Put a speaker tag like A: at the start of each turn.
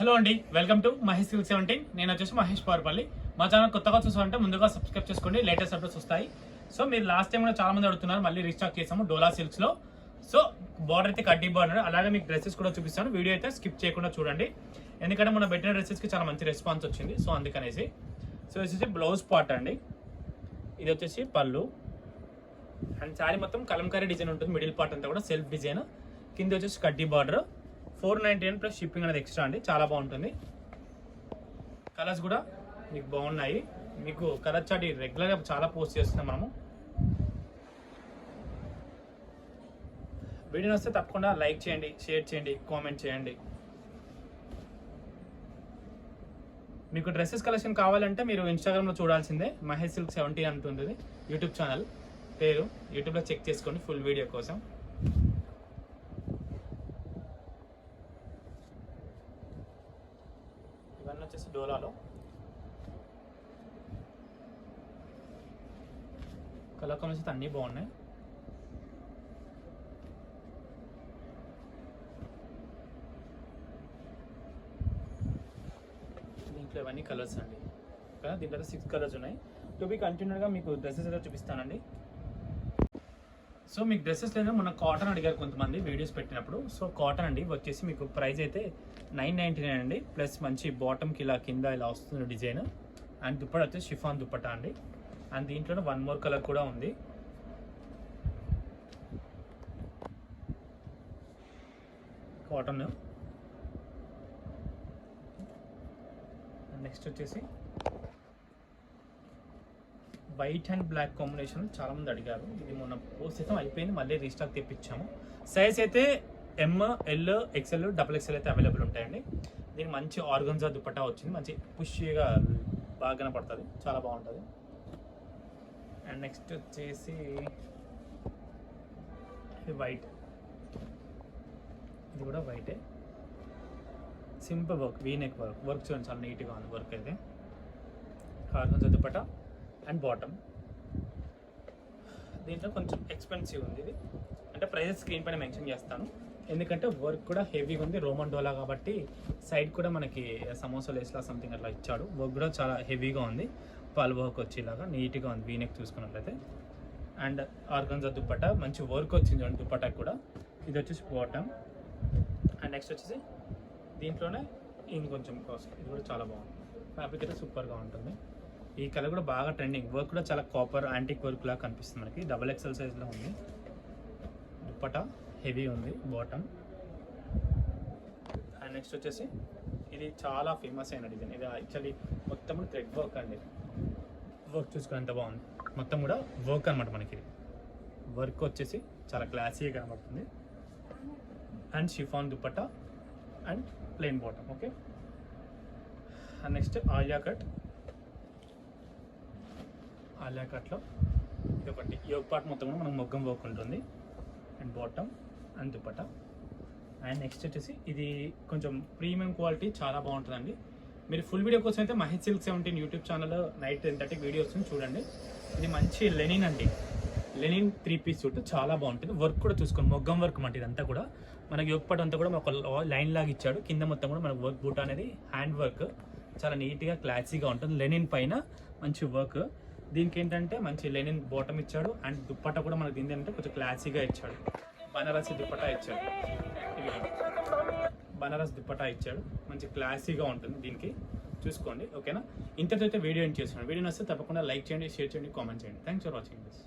A: Hello అండి, welcome to Mahesh silk 17. నేను వచ్చేసి మహేష్ పవర్పల్లి. మా ఛానల్ కొత్తగా చూసారంటే ముందుగా సబ్స్క్రైబ్ చేసుకోండి, లేటెస్ట్ అప్డేట్స్ వస్తాయి. సో మీరు లాస్ట్ టైం కూడా చాలా మంది అడుగుతున్నారు, మళ్ళీ రీస్టాక్ చేసాము డోలా సిల్క్స్ లో. సో బార్డర్ అయితే కడ్డీ బార్డర్, అలాగే మీకు డ్రెస్సెస్ కూడా చూపిస్తాను. వీడియో అయితే స్కిప్ చేయకుండా చూడండి, ఎందుకంటే మనం పెట్టిన డ్రెస్సెస్ కి చాలా మంచి రెస్పాన్స్ వచ్చింది. సో అందుకనేసి సో వచ్చేసి బ్లౌజ్ పార్ట్ అండి, ఇది వచ్చేసి పళ్ళు అండ్ శారీ మొత్తం కలంకారీ డిజైన్ ఉంటుంది. మిడిల్ పార్ట్ అంతా కూడా సెల్ఫ్ డిజైన్, కింద వచ్చేసి కడ్డీ బార్డర్. 499 ప్లస్ షిప్పింగ్ అనేది ఎక్స్ట్రా అండి, చాలా బాగుంటుంది. కలర్స్ కూడా మీకు బాగున్నాయి. మీకు కలర్ చార్ట్ రెగ్యులర్గా చాలా పోస్ట్ చేస్తున్నాం మనము. వీడియో వస్తే తప్పకుండా లైక్ చేయండి, షేర్ చేయండి, కామెంట్ చేయండి. మీకు డ్రెస్సెస్ కలెక్షన్ కావాలంటే మీరు ఇన్స్టాగ్రామ్లో చూడాల్సిందే. మహేష్ సిల్క్ 17 అంటుంది యూట్యూబ్ ఛానల్ పేరు. యూట్యూబ్లో చెక్ చేసుకోండి ఫుల్ వీడియో కోసం. ఇవన్నీ వచ్చేసి డోలాలో కలర్ కాంబినేషన్స్ అన్నీ బాగున్నాయి. దీంట్లో ఇవన్నీ కలర్స్ అండి, దీంట్లో 6 కలర్స్ ఉన్నాయి. టు బి కంటిన్యూగా మీకు డ్రెస్సెస్ అయితే చూపిస్తానండి. సో మీకు డ్రెస్సెస్ లేదా మొన్న కాటన్ అడిగారు కొంతమంది వీడియోస్ పెట్టినప్పుడు. సో కాటన్ అండి వచ్చేసి మీకు ప్రైస్ అయితే 999 అండి, ప్లస్ మంచి బాటమ్కి ఇలా కింద ఇలా వస్తుంది డిజైన్. అండ్ దుప్పట వచ్చేసి షిఫాన్ దుప్పట అండి. అండ్ దీంట్లో 1 మోర్ కలర్ కూడా ఉంది. కాటన్. నెక్స్ట్ వచ్చేసి వైట్ అండ్ బ్లాక్ కాంబినేషన్ చాలా మంది అడిగారు. ఇది మొన్న పోస్ట్ అయితే అయిపోయింది, మళ్ళీ రీస్టాక్ తెప్పించాము. సైజ్ అయితే M, L, XL, XXL అయితే అవైలబుల్ ఉంటాయండి. దీనికి మంచి ఆర్గన్జా దుపట్టా వచ్చింది, మంచి పుష్గా బాగా కనపడుతుంది, చాలా బాగుంటుంది. అండ్ నెక్స్ట్ వచ్చేసి వైట్, ఇది కూడా వైటే. సింపుల్ వర్క్, వీనెక్ వర్క్ చూడండి, చాలా నీట్గా ఉంది వర్క్ అయితే. Organza dupatta and bottom. దీంట్లో కొంచెం ఎక్స్పెన్సివ్ ఉంది ఇది, అంటే ప్రైజెస్ స్క్రీన్ పైన మెన్షన్ చేస్తాను. ఎందుకంటే వర్క్ కూడా హెవీగా ఉంది, రోమన్ డోలా కాబట్టి. సైడ్ కూడా మనకి సమోసా లేస్లా సంథింగ్ అట్లా ఇచ్చాడు. వర్క్ కూడా చాలా హెవీగా ఉంది, పల్ వర్క్ వచ్చేలాగా నీట్గా ఉంది వీనెక్ చూసుకున్నట్లయితే. అండ్ ఆర్గన్జా దుపట్టా మంచి వర్క్ వచ్చింది చూడండి దుపట్టా కూడా. ఇది వచ్చేసి బాటమ్. అండ్ నెక్స్ట్ వచ్చేసి దీంట్లోనే ఇంకొంచెం కాస్ట్, ఇది కూడా చాలా బాగుంది. ఫ్యాబ్రిక్ అయితే సూపర్గా ఉంటుంది. ఈ కలర్ కూడా బాగా ట్రెండింగ్, వర్క్ కూడా చాలా కాపర్ యాంటిక్ వర్క్ లాగా కనిపిస్తుంది మనకి. XXL సైజ్లో ఉంది. దుపట్టా హెవీ ఉంది, బాటమ్. అండ్ నెక్స్ట్ వచ్చేసి ఇది చాలా ఫేమస్ అయిన డిజైన్. ఇది యాక్చువల్లీ మొత్తం కూడా థ్రెడ్ వర్క్ అండి. వర్క్ చూసుకుని ఎంత బాగుంది, మొత్తం కూడా వర్క్ అనమాట మనకి. వర్క్ వచ్చేసి చాలా క్లాసీగా కనబడుతుంది. And chiffon dupatta and plain bottom. Okay. And next Alia కట్లో ఇది ఒకటి. యోగ్ పార్ట్ మొత్తం కూడా మనకు మొగ్గం వర్క్ ఉంటుంది. And bottom and dupatta. And next వచ్చేసి ఇది కొంచెం ప్రీమియం క్వాలిటీ, చాలా బాగుంటుందండి. మీరు ఫుల్ వీడియో కోసం అయితే Mahesh silk 17 YouTube channel night 10:30 video వస్తుంది చూడండి. ఇది మంచి లెనిన్ అండి, లెనిన్ 3 పీస్ సూట్, చాలా బాగుంటుంది. వర్క్ కూడా చూసుకోండి, మొగ్గం వర్క్ అంటే ఇదంతా కూడా మనకి యోగ్ పార్ట్ అంతా కూడా ఒక లైన్ లాగా ఇచ్చాడు. కింద మొత్తం కూడా మనకు వర్క్ బూట్ అనేది హ్యాండ్ వర్క్, చాలా నీట్గా క్లాసీగా ఉంటుంది. లెనిన్ పైన మంచి వర్క్. దీనికి ఏంటంటే మంచి లెనిన్ బాటమ్ ఇచ్చాడు. అండ్ దుప్పట్టా కూడా మనకు దీని అంటే కొంచెం క్లాసీగా ఇచ్చాడు. బనారసి దుప్పట్టా ఇచ్చాడు, బనారస్ దుప్పట్టా ఇచ్చాడు, మంచి క్లాసీగా ఉంటుంది. దీనికి చూసుకోండి. ఓకేనా, ఇంతతో అయితే వీడియో ఏం చేస్తున్నాను. వీడియో వస్తే తప్పకుండా లైక్ చేయండి, షేర్ చేయండి, కామెంట్ చేయండి. Thanks for watching this.